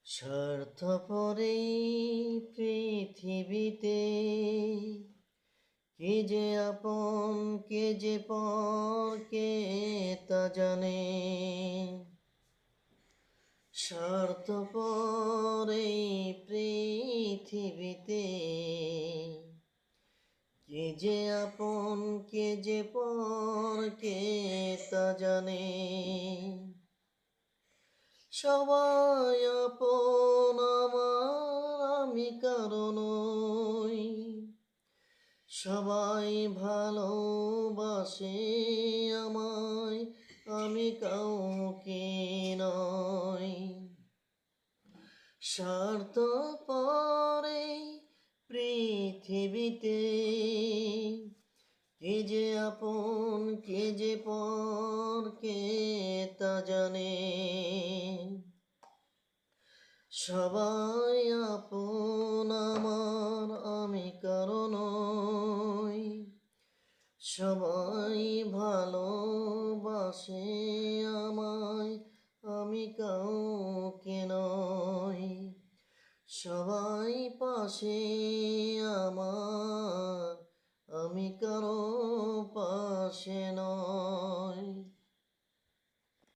স্বার্থপর এই পৃথিবীতে কে যে আপন কে যে পর কে তা জানে। স্বার্থপর এই পৃথিবীতে কে যে আপন কে যে পর কে তা জানে। সবাই আপন আমার, আমি কারো নই। সবাই ভালোবাসে আমায়, আমি কাউকে নই। স্বার্থপর এই পৃথিবীতে কে যে আপন কে যে পর কে তা জানে। সবাই আপন আমার, আমি কারো নই। সবাই ভালোবাসে আমায়, আমি কাউকে নই। সবাই পাশে